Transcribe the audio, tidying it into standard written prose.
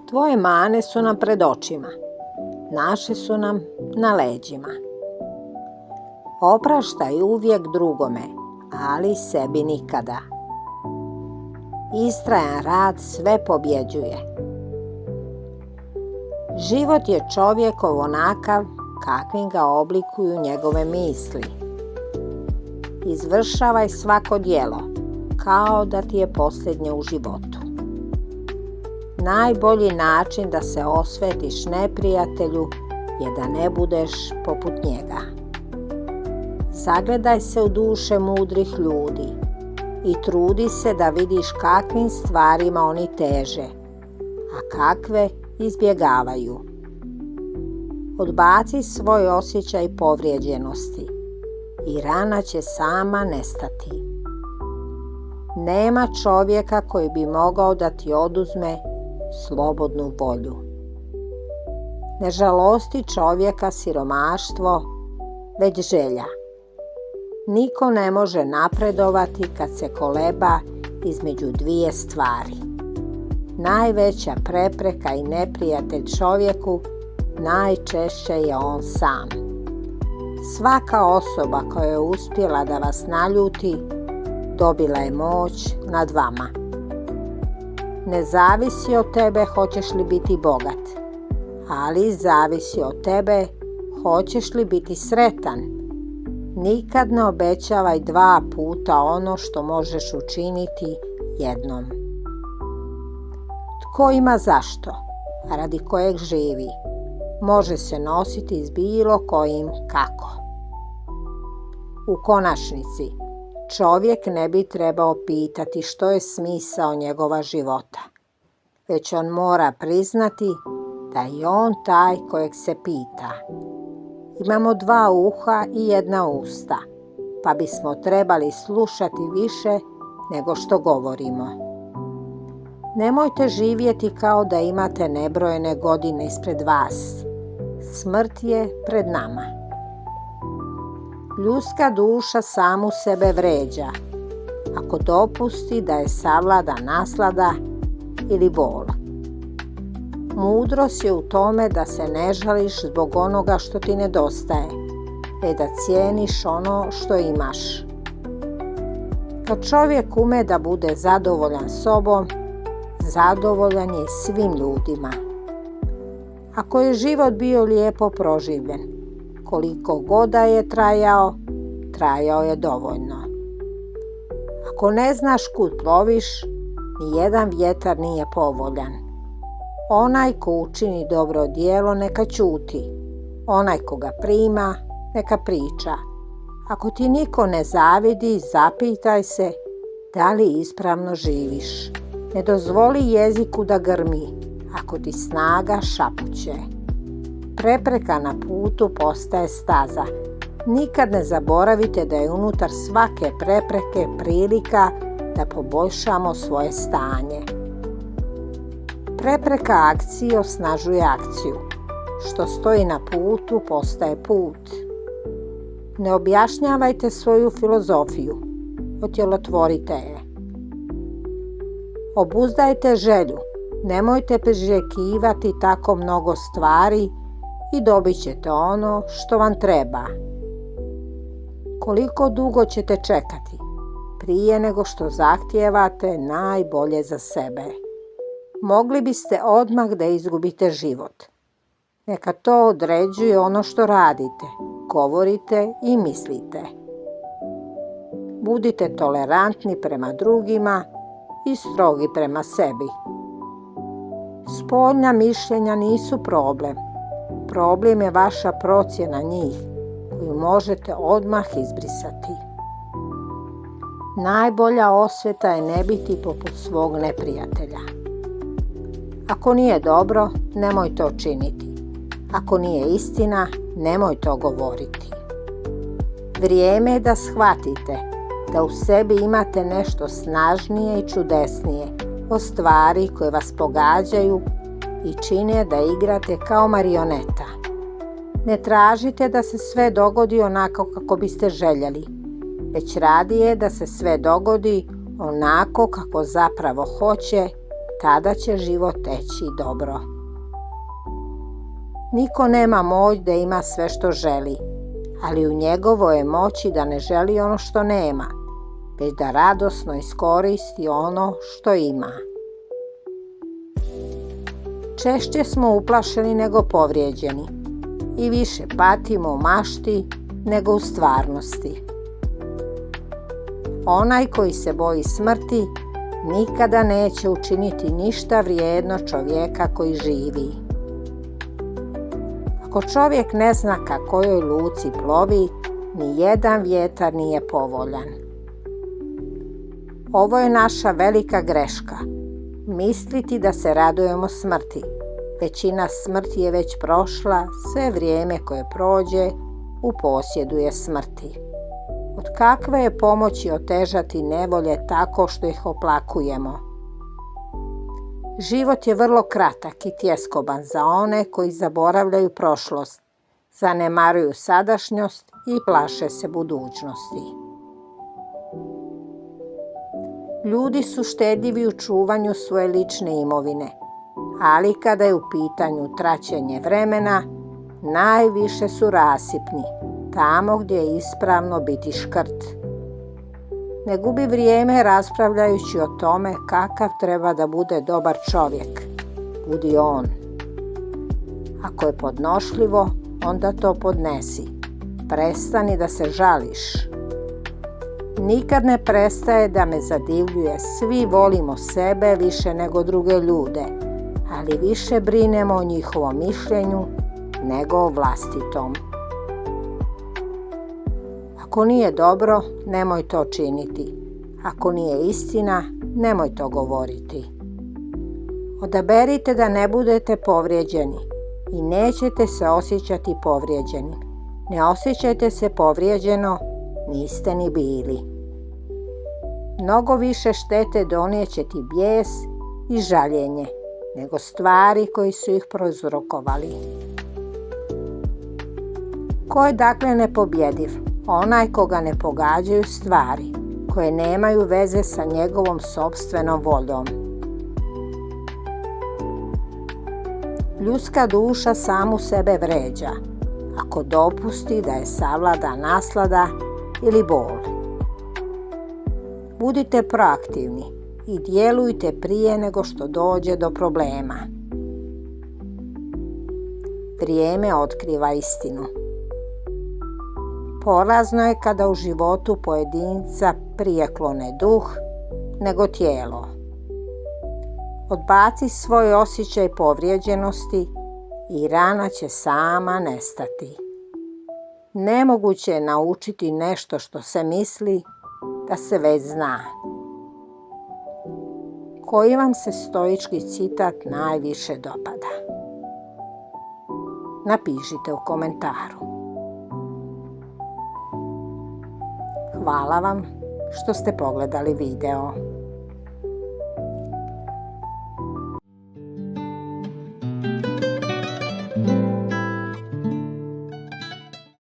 Tvoje mane su nam pred očima, naše su nam na leđima. Opraštaj uvijek drugome, ali sebi nikada. Istrajan rad sve pobjeđuje. Život je čovjekov onakav kakvim ga oblikuju njegove misli. Izvršavaj svako djelo kao da ti je posljednje u životu. Najbolji način da se osvetiš neprijatelju je da ne budeš poput njega. Zagledaj se u duše mudrih ljudi i trudi se da vidiš kakvim stvarima oni teže, a kakve izbjegavaju. Odbaci svoj osjećaj povrijeđenosti i rana će sama nestati. Nema čovjeka koji bi mogao da ti oduzme slobodnu volju. Ne žalosti čovjeka siromaštvo, već želja. Niko ne može napredovati kad se koleba između dvije stvari. Najveća prepreka i neprijatelj čovjeku najčešće je on sam. Svaka osoba koja je uspjela da vas naljuti, dobila je moć nad vama. Ne zavisi od tebe hoćeš li biti bogat, ali zavisi od tebe hoćeš li biti sretan. Nikad ne obećavaj 2 puta ono što možeš učiniti jednom. Tko ima zašto, radi kojeg živi, može se nositi s bilo kojim kako. U konačnici, čovjek ne bi trebao pitati što je smisao njegova života, već on mora priznati da je on taj kojeg se pita. Imamo 2 uha i 1 usta, pa bismo trebali slušati više nego što govorimo. Nemojte živjeti kao da imate nebrojene godine ispred vas. Smrt je pred nama. Ljudska duša samu sebe vređa, ako dopusti da je savlada naslada ili bol. Mudrost je u tome da se ne žališ zbog onoga što ti nedostaje, već da cijeniš ono što imaš. Kad čovjek ume da bude zadovoljan sobom, zadovoljan je svim ljudima. Ako je život bio lijepo proživljen, koliko god da je trajao je dovoljno. Ako ne znaš kud ploviš, nijedan vjetar nije povoljan. Onaj ko učini dobro djelo neka ćuti, onaj ko ga prima neka priča. Ako ti niko ne zavidi, zapitaj se da li ispravno živiš. Ne dozvoli jeziku da grmi, ako ti snaga šapuće. Prepreka na putu postaje staza. Nikad ne zaboravite da je unutar svake prepreke prilika da poboljšamo svoje stanje. Prepreka akcije osnažuje akciju. Što stoji na putu postaje put. Ne objašnjavajte svoju filozofiju, otjelotvorite je. Obuzdajte želju, nemojte priželjkivati tako mnogo stvari i dobit ćete ono što vam treba. Koliko dugo ćete čekati prije nego što zahtijevate najbolje za sebe? Mogli biste odmah da izgubite život. Neka to određuje ono što radite, govorite i mislite. Budite tolerantni prema drugima i strogi prema sebi. Spoljna mišljenja nisu problem. Problem je vaša procjena njih, koju možete odmah izbrisati. Najbolja osveta je ne biti poput svog neprijatelja. Ako nije dobro, nemoj to činiti. Ako nije istina, nemoj to govoriti. Vrijeme je da shvatite da u sebi imate nešto snažnije i čudesnije od stvari koje vas pogađaju i čine da igrate kao marioneta. Ne tražite da se sve dogodi onako kako biste željeli, već radije da se sve dogodi onako kako zapravo hoće tada će život teći dobro. Niko nema moć da ima sve što želi, ali u njegovoj je moći da ne želi ono što nema, već da radosno iskoristi ono što ima. Češće smo uplašeni nego povrijeđeni i više patimo u mašti nego u stvarnosti. Onaj koji se boji smrti nikada neće učiniti ništa vrijedno čovjeka koji živi. Ako čovjek ne zna ka kojoj luci plovi, ni jedan vjetar nije povoljan. Ovo je naša velika greška. Misliti da se radujemo smrti. Većina smrti je već prošla, sve vrijeme koje prođe u posjedu je smrti. Od kakve je pomoći otežati nevolje tako što ih oplakujemo? Život je vrlo kratak i tjeskoban za one koji zaboravljaju prošlost, zanemaruju sadašnjost i plaše se budućnosti. Ljudi su štedljivi u čuvanju svoje lične imovine, ali kada je u pitanju traćenje vremena, najviše su rasipni, tamo gdje je ispravno biti škrt. Ne gubi vrijeme raspravljajući o tome kakav treba da bude dobar čovjek. Budi on. Ako je podnošljivo, onda to podnesi. Prestani da se žališ. Nikad ne prestaje da me zadivljuje. Svi volimo sebe više nego druge ljude, ali više brinemo o njihovom mišljenju nego o vlastitom. Ako nije dobro, nemoj to činiti. Ako nije istina, nemoj to govoriti. Odaberite da ne budete povrijeđeni i nećete se osjećati povrijeđeni. Ne osjećajte se povrijeđeno, niste ni bili. Mnogo više štete donijet će ti bijes i žaljenje nego stvari koji su ih prouzrokovali. Ko je dakle nepobjediv? Onaj koga ne pogađaju stvari, koje nemaju veze sa njegovom sopstvenom voljom. Ljudska duša samu sebe vređa, ako dopusti da je savlada naslada ili bol. Budite proaktivni i djelujte prije nego što dođe do problema. Vrijeme otkriva istinu. Porazno je kada u životu pojedinca prije klone duh nego tijelo. Odbaci svoj osjećaj povrijeđenosti i rana će sama nestati. Nemoguće je naučiti nešto što se misli da se već zna. Koji vam se stoički citat najviše dopada? Napišite u komentaru. Hvala vam što ste pogledali video.